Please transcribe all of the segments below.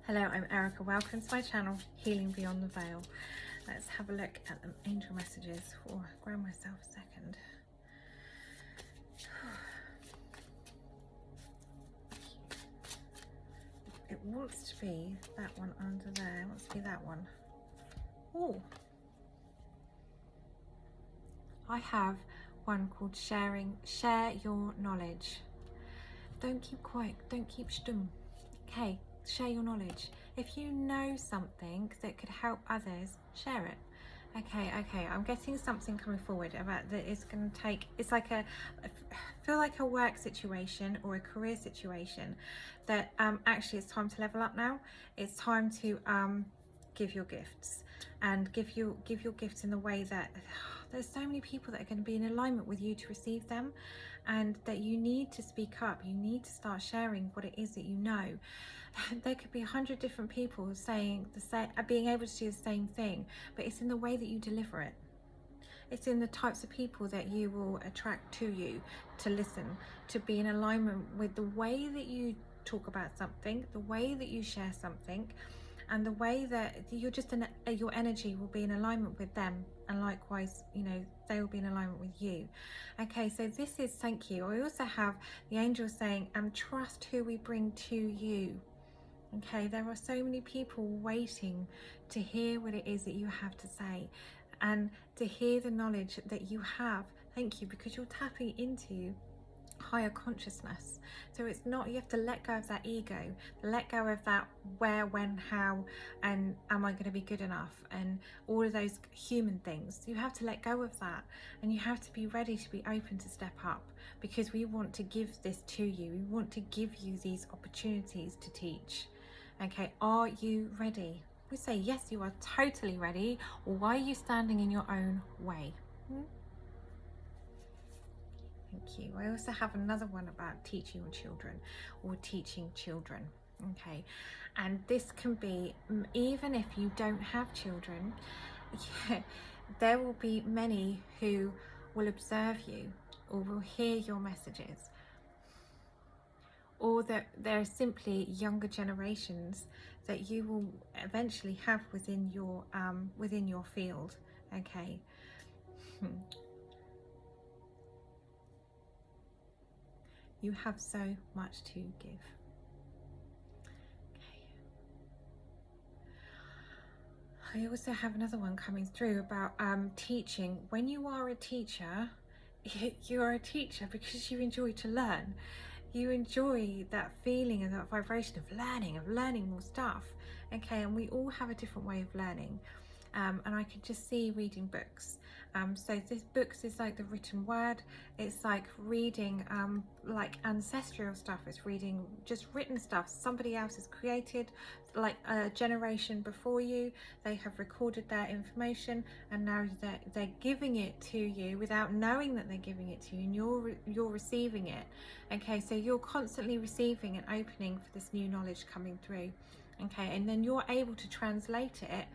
Hello, I'm Erica. Welcome to my channel, Healing Beyond the Veil. Let's have a look at the angel messages for ground myself a second. It wants to be that one under there. It wants to be that one. Oh, I have one called share your knowledge. Don't keep quiet, don't keep stum. Okay, share your knowledge. If you know something that could help others, share it. Okay, I'm getting something coming forward about that is going to take, it's like I feel like a work situation or a career situation that actually it's time to level up now. It's time to give your gifts and give your gifts in the way that there's so many people that are going to be in alignment with you to receive them, and that you need to speak up. You need to start sharing what it is that you know. There could be 100 different people saying the same, being able to do the same thing, but it's in the way that you deliver it. It's in the types of people that you will attract to you, to listen, to be in alignment with the way that you talk about something, the way that you share something, and the way that you're just your energy will be in alignment with them, and likewise, you know, they will be in alignment with you. Okay, so this is thank you. I also have the angel saying, trust who we bring to you. Okay, there are so many people waiting to hear what it is that you have to say and to hear the knowledge that you have. Thank you, because you're tapping into higher consciousness. So it's not, you have to let go of that ego, let go of that where, when, how, and am I going to be good enough, and all of those human things. You have to let go of that, and you have to be ready to be open to step up, because we want to give this to you. We want to give you these opportunities to teach. Okay, are you ready? We say yes, you are totally ready. Or why are you standing in your own way? Thank you. I also have another one about teaching your children or teaching children. Okay, and this can be, even if you don't have children, yeah, there will be many who will observe you or will hear your messages, or that there are simply younger generations that you will eventually have within your field. Okay. You have so much to give. Okay. I also have another one coming through about teaching. When you are a teacher, you are a teacher because you enjoy to learn. You enjoy that feeling and that vibration of learning more stuff. Okay, and we all have a different way of learning. And I could just see reading books. So this books is like the written word. It's like reading like ancestral stuff. It's reading just written stuff somebody else has created, like a generation before you. They have recorded their information, and now they're giving it to you without knowing that they're giving it to you, and you're receiving it. Okay, so you're constantly receiving and opening for this new knowledge coming through. Okay, and then you're able to translate it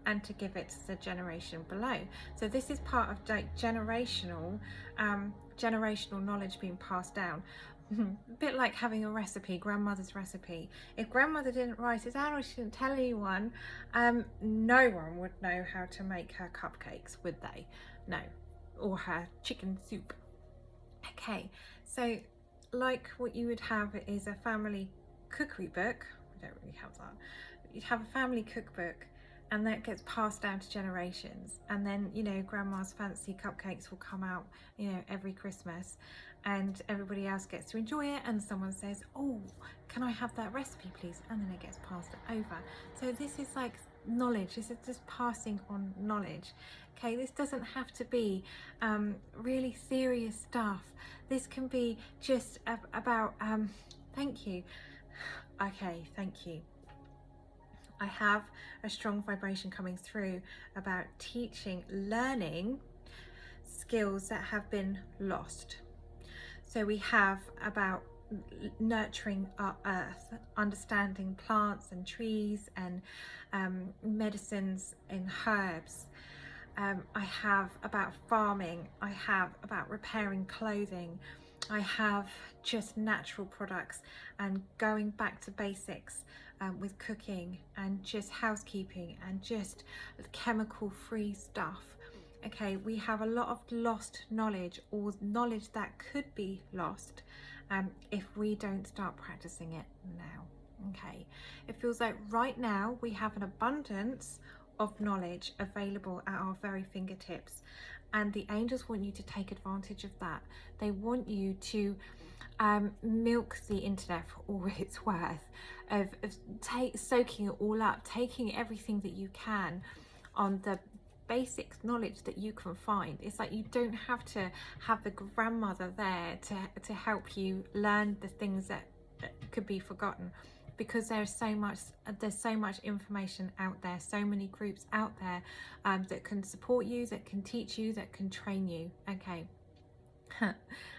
and to give it to the generation below. So this is part of like generational knowledge being passed down. A bit like having a recipe, grandmother's recipe. If grandmother didn't write it down, or she didn't tell anyone, no one would know how to make her cupcakes, would they? No. Or her chicken soup. Okay, so like what you would have is a family cookery book. We don't really have that. You'd have a family cookbook, and that gets passed down to generations, and then, you know, grandma's fancy cupcakes will come out, you know, every Christmas, and everybody else gets to enjoy it, and someone says, oh, can I have that recipe please, and then it gets passed over. So this is like knowledge. This is just passing on knowledge. Okay, this doesn't have to be really serious stuff. This can be just about thank you. Okay, thank you. I have a strong vibration coming through about teaching, learning skills that have been lost. So we have about nurturing our earth, understanding plants and trees and medicines and herbs. I have about farming. I have about repairing clothing. I have just natural products and going back to basics with cooking and just housekeeping and just chemical free stuff. Okay, we have a lot of lost knowledge, or knowledge that could be lost if we don't start practicing it now. Okay, it feels like right now we have an abundance of knowledge available at our very fingertips, and the angels want you to take advantage of that. They want you to milk the internet for all it's worth, of soaking it all up, taking everything that you can on the basic knowledge that you can find. It's like you don't have to have the grandmother there to help you learn the things that could be forgotten, because there's so much information out there, so many groups out there that can support you, that can teach you, that can train you. Okay.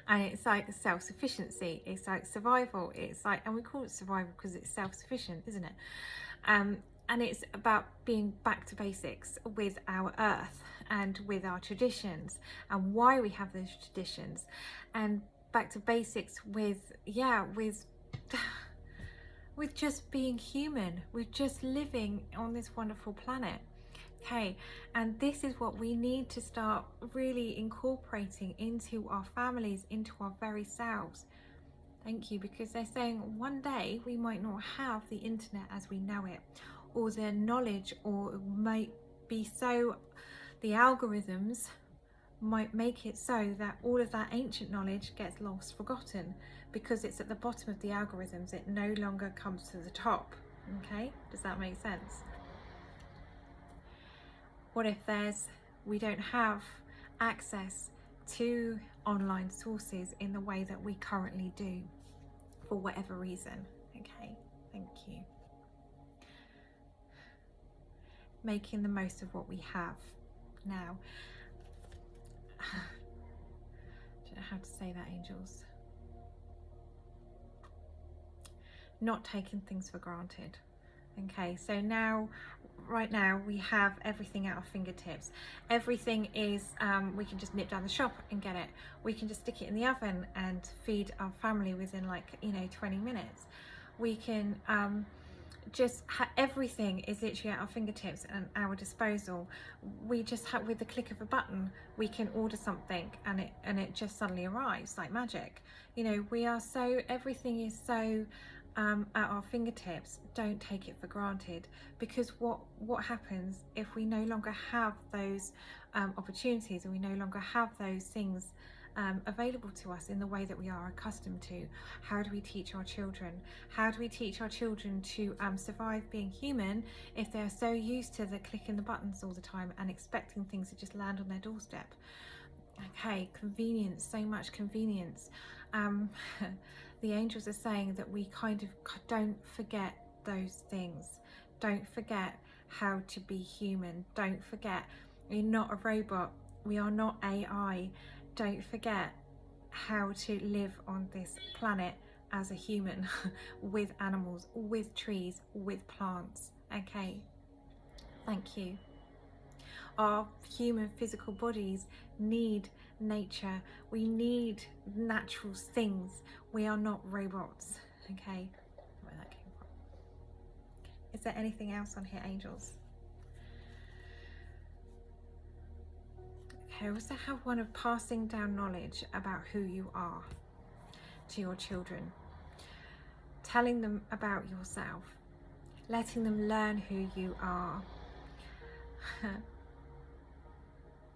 And it's like self-sufficiency, it's like survival, it's like, and we call it survival because it's self-sufficient, isn't it? And it's about being back to basics with our earth and with our traditions and why we have those traditions, and back to basics with with just being human, with just living on this wonderful planet. Okay, and this is what we need to start really incorporating into our families, into our very selves. Thank you, because they're saying one day we might not have the internet as we know it, or the knowledge, or it might be so, the algorithms might make it so that all of that ancient knowledge gets lost, forgotten, because it's at the bottom of the algorithms. It no longer comes to the top. Okay, does that make sense? What if we don't have access to online sources in the way that we currently do, for whatever reason? Okay, thank you. Making the most of what we have now. I don't know how to say that, angels. Not taking things for granted. Okay, so now, right now, we have everything at our fingertips. Everything is, we can just nip down the shop and get it. We can just stick it in the oven and feed our family within 20 minutes. We can everything is literally at our fingertips and our disposal. We just have, with the click of a button, we can order something and it just suddenly arrives like magic. We are so, everything is so at our fingertips. Don't take it for granted, because what happens if we no longer have those opportunities, and we no longer have those things available to us in the way that we are accustomed to? How do we teach our children? How do we teach our children to survive being human if they're so used to the clicking the buttons all the time and expecting things to just land on their doorstep? Okay, convenience, so much convenience. The angels are saying that we kind of don't forget those things. Don't forget how to be human. Don't forget we're not a robot. We are not AI. Don't forget how to live on this planet as a human with animals, with trees, with plants. Okay, thank you. Our human physical bodies need nature. We need natural things. We are not robots. Okay, where that came from. Is there anything else on here, angels? Okay, I also have one of passing down knowledge about who you are to your children. Telling them about yourself. Letting them learn who you are.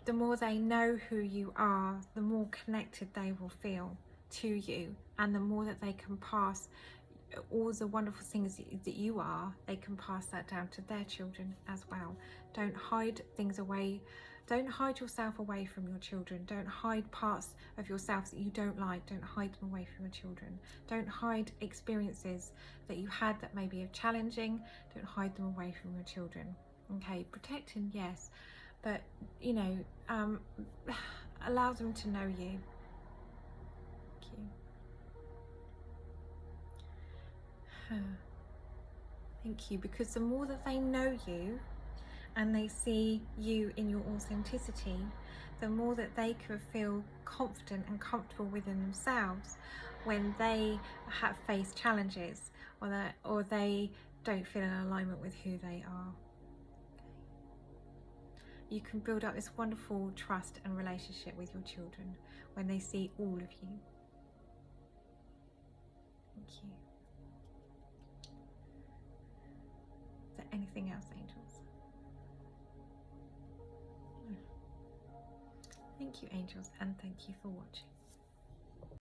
The more they know who you are, the more connected they will feel to you, and the more that they can pass all the wonderful things that you are, they can pass that down to their children as well. Don't hide things away. Don't hide yourself away from your children. Don't hide parts of yourself that you don't like. Don't hide them away from your children. Don't hide experiences that you had that maybe are challenging. Don't hide them away from your children. Okay, protecting, yes, but allow them to know you. Thank you. Thank you, because the more that they know you and they see you in your authenticity, the more that they can feel confident and comfortable within themselves when they have faced challenges, or they don't feel in alignment with who they are. You can build up this wonderful trust and relationship with your children when they see all of you. Thank you. Is there anything else, angels? Thank you, angels, and thank you for watching.